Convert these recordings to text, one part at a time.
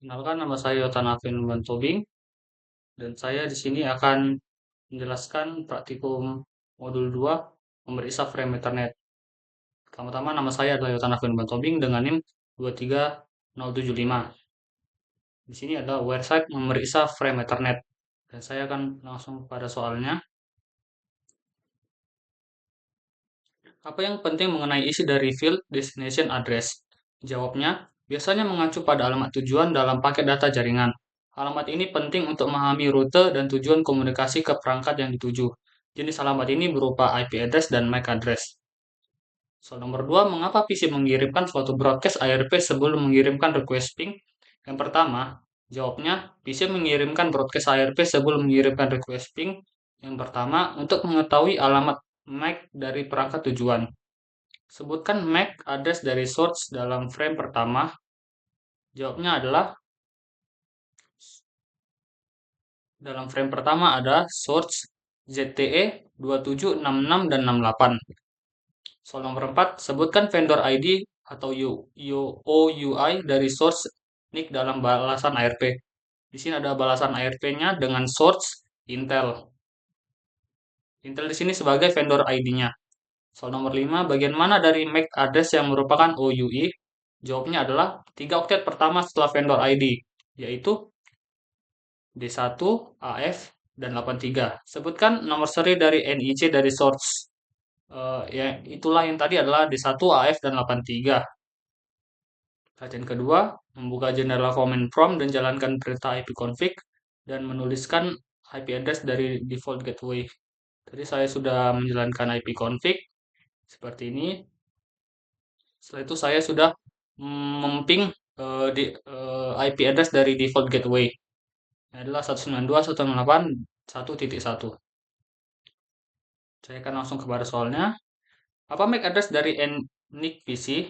Kenalkan nama saya Yotan Alvin Tobing dan saya di sini akan menjelaskan praktikum modul 2 memeriksa frame Ethernet. Pertama-tama nama saya adalah Yotan Alvin Tobing dengan NIM 23075. Di sini ada website memeriksa frame Ethernet dan saya akan langsung pada soalnya. Apa yang penting mengenai isi dari field destination address? Jawabnya, biasanya mengacu pada alamat tujuan dalam paket data jaringan. Alamat ini penting untuk memahami rute dan tujuan komunikasi ke perangkat yang dituju. Jenis alamat ini berupa IP address dan MAC address. Soal nomor 2, mengapa PC mengirimkan suatu broadcast ARP sebelum mengirimkan request ping? Yang pertama, jawabnya, PC mengirimkan broadcast ARP sebelum mengirimkan request ping. Yang pertama, untuk mengetahui alamat MAC dari perangkat tujuan. Sebutkan MAC address dari source dalam frame pertama. Jawabnya adalah dalam frame pertama ada source ZTE 2766 dan 68. Soal nomor 4, sebutkan vendor ID atau OUI dari source NIC dalam balasan ARP. Di sini ada balasan ARP-nya dengan source Intel. Intel di sini sebagai vendor ID-nya. Soal nomor 5, bagian mana dari MAC address yang merupakan OUI? Jawabnya adalah 3 oktet pertama setelah vendor ID, yaitu D1, AF, dan 83. Sebutkan nomor seri dari NIC dari source. Ya, itulah yang tadi adalah D1, AF, dan 83. Latihan kedua, membuka jendela command prompt dan jalankan perintah ipconfig dan menuliskan IP address dari default gateway. Tadi saya sudah menjalankan ipconfig seperti ini. Setelah itu saya sudah memping IP address dari default gateway. Ini adalah 192.168.1.1. Saya akan langsung kepada soalnya. Apa MAC address dari NIC PC?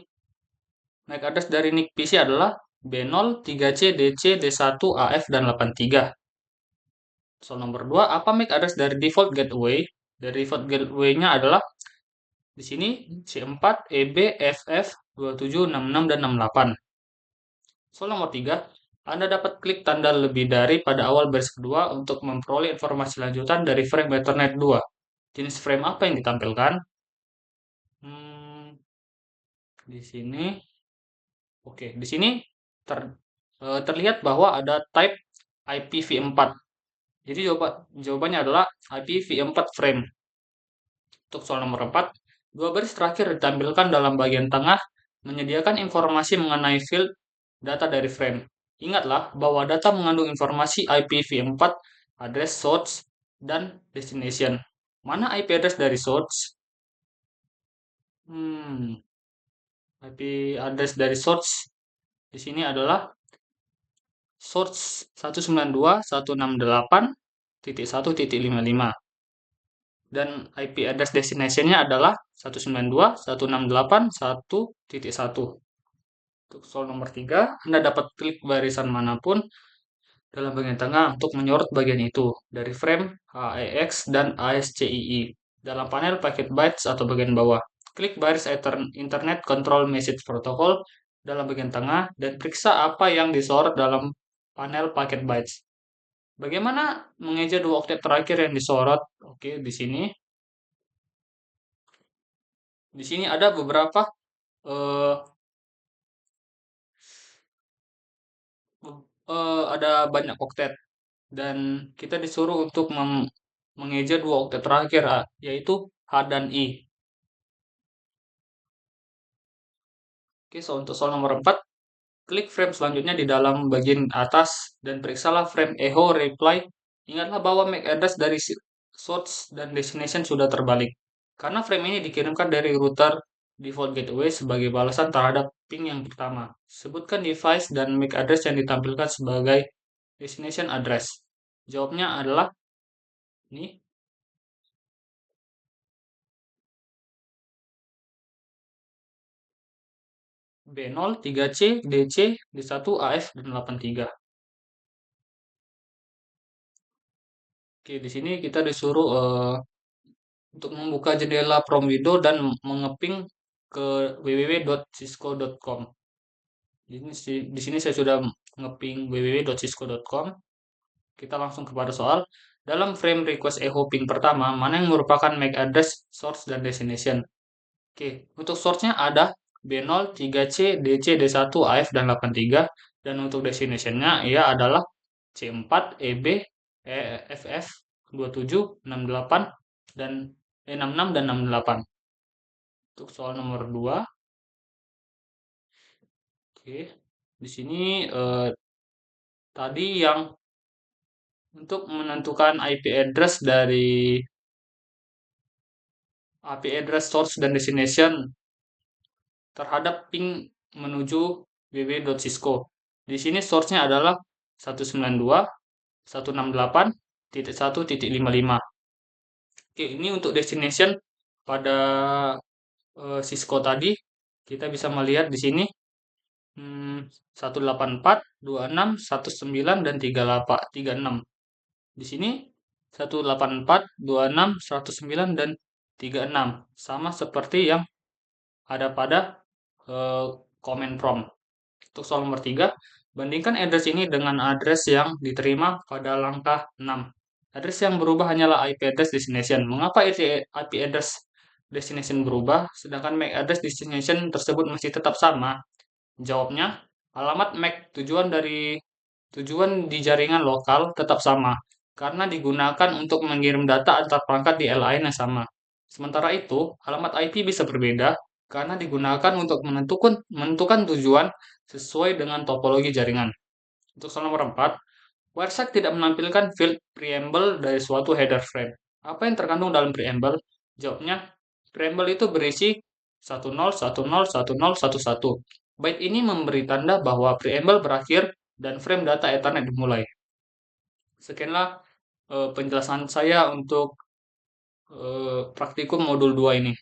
MAC address dari NIC PC adalah B0, 3C, DC, D1, AF, dan 83. Soal nomor 2, apa MAC address dari default gateway? Dari default gateway-nya adalah di sini C4, EB, FF, 27, 66, dan 68. Soal nomor 3, Anda dapat klik tanda lebih dari pada awal baris kedua untuk memperoleh informasi lanjutan dari frame Ethernet 2. Jenis frame apa yang ditampilkan? Hmm, di sini, oke, di sini ter, terlihat bahwa ada type IPv4. Jadi jawabannya adalah IPv4 frame. Untuk soal nomor 4, dua baris terakhir ditampilkan dalam bagian tengah menyediakan informasi mengenai field data dari frame. Ingatlah bahwa data mengandung informasi IPv4, address source, dan destination. Mana IP address dari source? IP address dari source di sini adalah source 192.168.1.55 dan IP address destination-nya adalah 192.168.1.1. Untuk soal nomor 3, Anda dapat klik barisan manapun dalam bagian tengah untuk menyorot bagian itu dari frame, AEX, dan ASCII dalam panel packet bytes atau bagian bawah. Klik baris Internet Control Message Protocol dalam bagian tengah dan periksa apa yang disorot dalam panel packet bytes. Bagaimana mengeja dua oktet terakhir yang disorot? Oke, di sini. Di sini ada beberapa eh, ada banyak oktet dan kita disuruh untuk mengeja dua oktet terakhir, yaitu H dan I. Oke, so untuk soal nomor 4, klik frame selanjutnya di dalam bagian atas dan periksalah frame echo reply. Ingatlah bahwa MAC address dari source dan destination sudah terbalik. Karena frame ini dikirimkan dari router default gateway sebagai balasan terhadap ping yang pertama. Sebutkan device dan MAC address yang ditampilkan sebagai destination address. Jawabnya adalah ini. B0, 3C, DC, D1, AF, dan 83. Oke, di sini kita disuruh untuk membuka jendela Prom Window dan mengeping ke www.cisco.com. Di sini saya sudah ngeping www.cisco.com. Kita langsung kepada soal. Dalam frame request echo ping pertama, mana yang merupakan MAC address, source, dan destination? Oke, untuk source-nya ada B0, 3C, DC, D1, AF, dan 83. Dan untuk destination-nya ia adalah C4, EB, EFF, 27, 68, dan 66 dan 68. Untuk soal nomor 2, oke. Di sini tadi yang untuk menentukan IP address source dan destination terhadap ping menuju www.cisco. Di sini source-nya adalah 192.168.1.55. Oke, ini untuk destination pada Cisco tadi kita bisa melihat di sini 184, 26, 19 dan 36. Di sini 184, 26, 109 dan 36 sama seperti yang ada pada command prompt. Untuk soal nomor 3, bandingkan address ini dengan address yang diterima pada langkah 6. Address yang berubah hanyalah IP address destination. Mengapa IP address destination berubah, sedangkan MAC address destination tersebut masih tetap sama? Jawabnya, alamat MAC tujuan di jaringan lokal tetap sama, karena digunakan untuk mengirim data antar perangkat di LAN yang sama. Sementara itu, alamat IP bisa berbeda karena digunakan untuk menentukan tujuan sesuai dengan topologi jaringan. Untuk soal nomor 4, WireShark tidak menampilkan field preamble dari suatu header frame. Apa yang terkandung dalam preamble? Jawabnya, preamble itu berisi 10101011. Byte ini memberi tanda bahwa preamble berakhir dan frame data Ethernet dimulai. Sekianlah penjelasan saya untuk praktikum modul 2 ini.